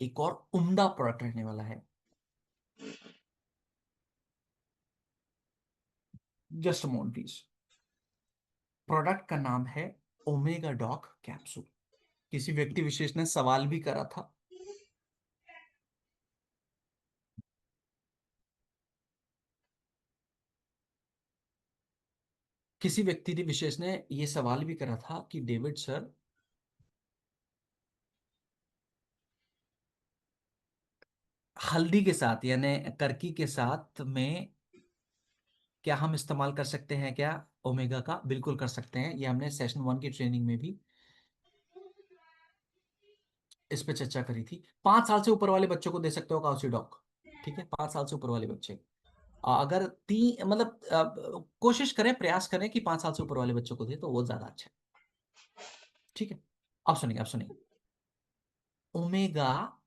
एक और उम्दा प्रोडक्ट रहने वाला है। Just moment please. प्रोडक्ट का नाम है ओमेगा डॉक कैप्सूल। किसी व्यक्ति विशेष ने सवाल भी करा था। किसी व्यक्ति विशेष ने यह सवाल भी करा था कि डेविड सर, हल्दी के साथ यानी करकी के साथ में क्या हम इस्तेमाल कर सकते हैं क्या ओमेगा का? बिल्कुल कर सकते हैं। ये हमने सेशन 1 की ट्रेनिंग में भी इस पे चर्चा करी थी। 5 साल से ऊपर वाले बच्चों को दे सकते हो काउसिडॉक। ठीक है, 5 साल से ऊपर वाले बच्चे। अगर तीन मतलब कोशिश करें, प्रयास करें कि 5 साल से ऊपर वाले बच्चों को दे तो वो ज्यादा अच्छा है। ठीक है, अब सुनिए, अब सुनिए। ओमेगा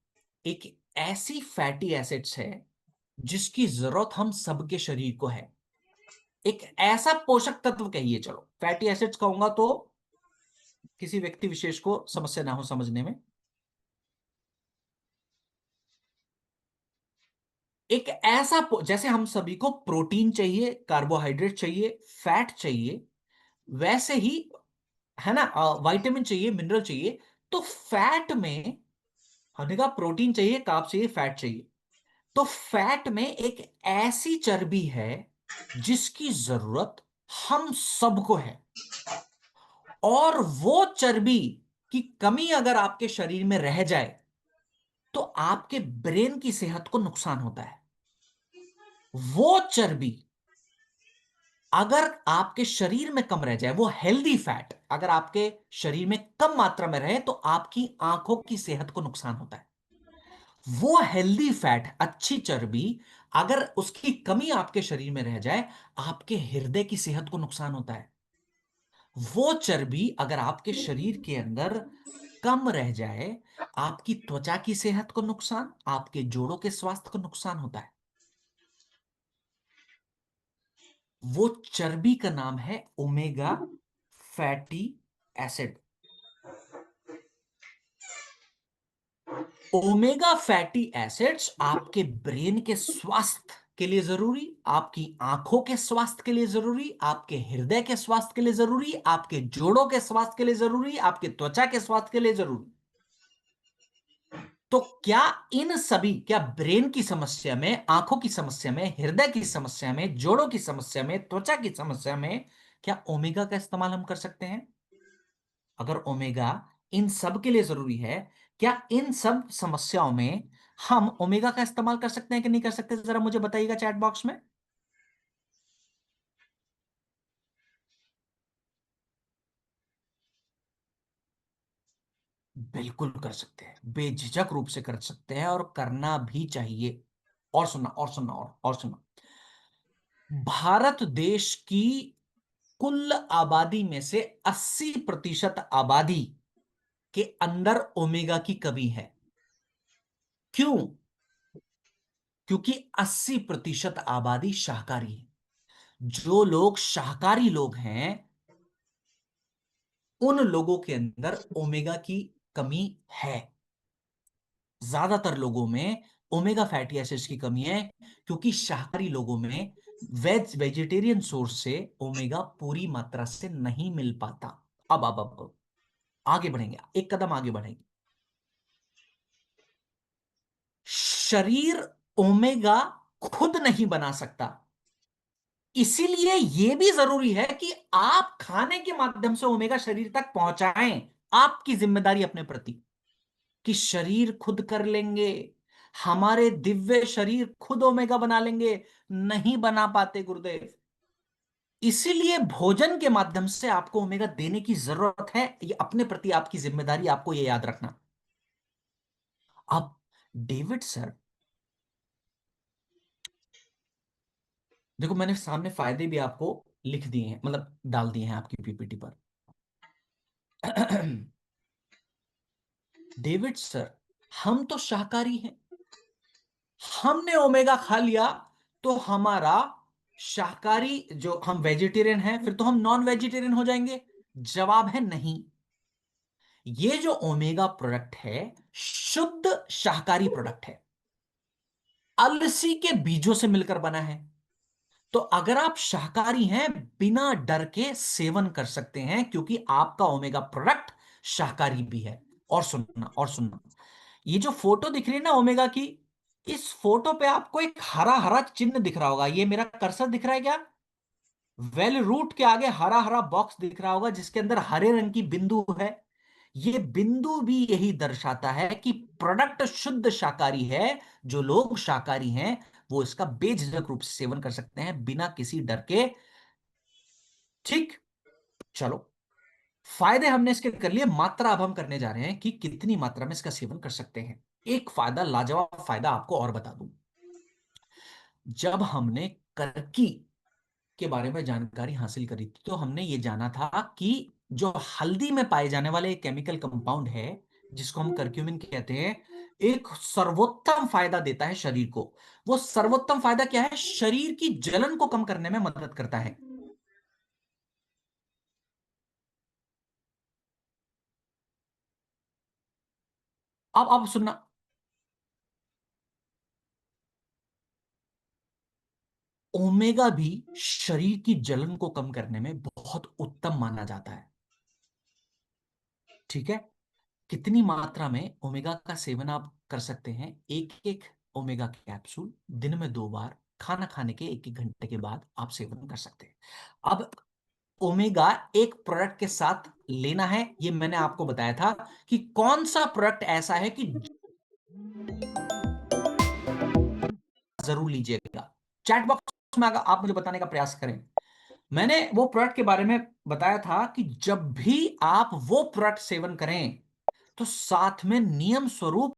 एक ऐसी फैटी एसिड्स है जिसकी जरूरत हम सबके शरीर को है। एक ऐसा पोषक तत्व कहिए, चलो फैटी एसिड्स कहूंगा तो किसी व्यक्ति विशेष को समस्या ना हो समझने में। एक ऐसा जैसे हम सभी को प्रोटीन चाहिए, कार्बोहाइड्रेट चाहिए, फैट चाहिए, वैसे ही है ना, विटामिन चाहिए, मिनरल चाहिए। तो फैट में हमने कहा प्रोटीन चाहिए, कार्ब चाहिए, फैट चाहिए। तो फैट में एक ऐसी चर्बी है जिसकी जरूरत हम सबको है। और वो चर्बी की कमी अगर आपके शरीर में रह जाए तो आपके ब्रेन की सेहत को नुकसान होता है। वो चर्बी अगर आपके शरीर में कम रह जाए, वो हेल्दी फैट अगर आपके शरीर में कम मात्रा में रहे तो आपकी आंखों की सेहत को नुकसान होता है। वो हेल्दी फैट, अच्छी चर्बी, अगर उसकी कमी आपके शरीर में रह जाए, आपके हृदय की सेहत को नुकसान होता है। वो चर्बी अगर आपके शरीर के अंदर कम रह जाए, आपकी त्वचा की सेहत को नुकसान, आपके जोड़ों के स्वास्थ्य को नुकसान होता है। वो चर्बी का नाम है omega fatty acid. Omega fatty acids आपके ब्रेन के स्वास्थ्य के लिए जरूरी, आपकी आंखों के स्वास्थ्य के लिए जरूरी, आपके हृदय के स्वास्थ्य के लिए जरूरी, आपके जोड़ों के स्वास्थ्य के लिए जरूरी, आपके त्वचा के स्वास्थ्य के लिए जरूरी। तो क्या इन सभी, क्या ब्रेन की समस्या में, आंखों की समस्या में, हृदय की समस्या में, जोड़ों की समस्या में, त्वचा की समस्या में, क्या ओमेगा का इस्तेमाल हम कर सकते हैं? अगर ओमेगा इन सब के लिए जरूरी है, क्या इन सब समस्याओं में हम ओमेगा का इस्तेमाल कर सकते हैं कि नहीं कर सकते? जरा मुझे बताइएगा चैट बॉक्स में। बिल्कुल कर सकते हैं, बेझिझक रूप से कर सकते हैं और करना भी चाहिए। और सुनना, और सुनना, और सुनना। भारत देश की कुल आबादी में से 80% आबादी के अंदर ओमेगा की कमी है। क्यों? क्योंकि 80% आबादी शाकाहारी है। जो लोग शाकाहारी लोग हैं उन लोगों के अंदर ओमेगा की कमी है। ज्यादातर लोगों में ओमेगा फैटी एसिड्स की कमी है क्योंकि शाकाहारी लोगों में वेजिटेरियन सोर्स से ओमेगा पूरी मात्रा से नहीं मिल पाता। अब आगे बढ़ेंगे, एक कदम आगे बढ़ेंगे। शरीर ओमेगा खुद नहीं बना सकता, इसीलिए यह भी जरूरी है कि आप खाने के माध्यम से ओमेगा शरीर तक पहुंचाएं। आपकी जिम्मेदारी अपने प्रति कि शरीर खुद कर लेंगे, हमारे दिव्य शरीर खुद ओमेगा बना लेंगे, नहीं बना पाते गुरुदेव। इसीलिए भोजन के माध्यम से आपको ओमेगा देने की जरूरत है। ये अपने प्रति आपकी जिम्मेदारी, आपको ये याद रखना। अब डेविड सर, देखो मैंने सामने फायदे भी आपको लिख दिए हैं, मतलब डाल दिए हैं आपकी पीपीटी पर। डेविड सर, हम तो शाकाहारी हैं, हमने ओमेगा खा लिया तो हमारा शाकाहारी, जो हम वेजिटेरियन हैं, फिर तो हम नॉन वेजिटेरियन हो जाएंगे? जवाब है नहीं। ये जो ओमेगा प्रोडक्ट है शुद्ध शाकाहारी प्रोडक्ट है, अलसी के बीजों से मिलकर बना है। तो अगर आप शाकाहारी हैं, बिना डर के सेवन कर सकते हैं, क्योंकि आपका ओमेगा प्रोडक्ट शाकाहारी भी है। और सुनना, और सुनना, ये जो फोटो दिख रही है ना ओमेगा की, इस फोटो पे आपको एक हरा हरा चिन्ह दिख रहा होगा। ये मेरा कर्सर दिख रहा है क्या? वेल रूट के आगे हरा हरा बॉक्स दिख रहा होगा, जिसके अंदर हरे रंग की बिंदु है। ये बिंदु भी यही दर्शाता है कि प्रोडक्ट शुद्ध शाकाहारी है। जो लोग शाकाहारी हैं वो इसका बेझिझक रूप से सेवन कर सकते हैं, बिना किसी डर के। ठीक, चलो, फायदे हमने इसके कर लिए, मात्रा अब हम करने जा रहे हैं कि कितनी मात्रा में इसका सेवन कर सकते हैं। एक फायदा, लाजवाब फायदा आपको और बता दूं। जब हमने करकी के बारे में जानकारी हासिल करी थी, तो हमने ये जाना था कि जो हल्दी में पाए जाने वाले केमिकल कंपाउंड है, जिसको हम करक्यूमिन कहते हैं, एक सर्वोत्तम फायदा देता है शरीर को। वो सर्वोत्तम फायदा क्या है? शरीर की जलन को कम करने में मदद करता है। अब सुनना, ओमेगा भी शरीर की जलन को कम करने में बहुत उत्तम माना जाता है। ठीक है, कितनी मात्रा में ओमेगा का सेवन आप कर सकते हैं? एक एक ओमेगा कैप्सूल दिन में 2 बार, खाना खाने के 1 1 घंटे के बाद आप सेवन कर सकते हैं। अब ओमेगा एक प्रोडक्ट के साथ लेना है, ये मैंने आपको बताया था कि कौन सा प्रोडक्ट ऐसा है कि जरूर लीजिएगा। चैट बॉक्स में अगर आप मुझे बताने का प्रयास करें, मैंने वो प्रोडक्ट के बारे में बताया था कि जब भी आप वो प्रोडक्ट सेवन करें, तो साथ में नियम स्वरूप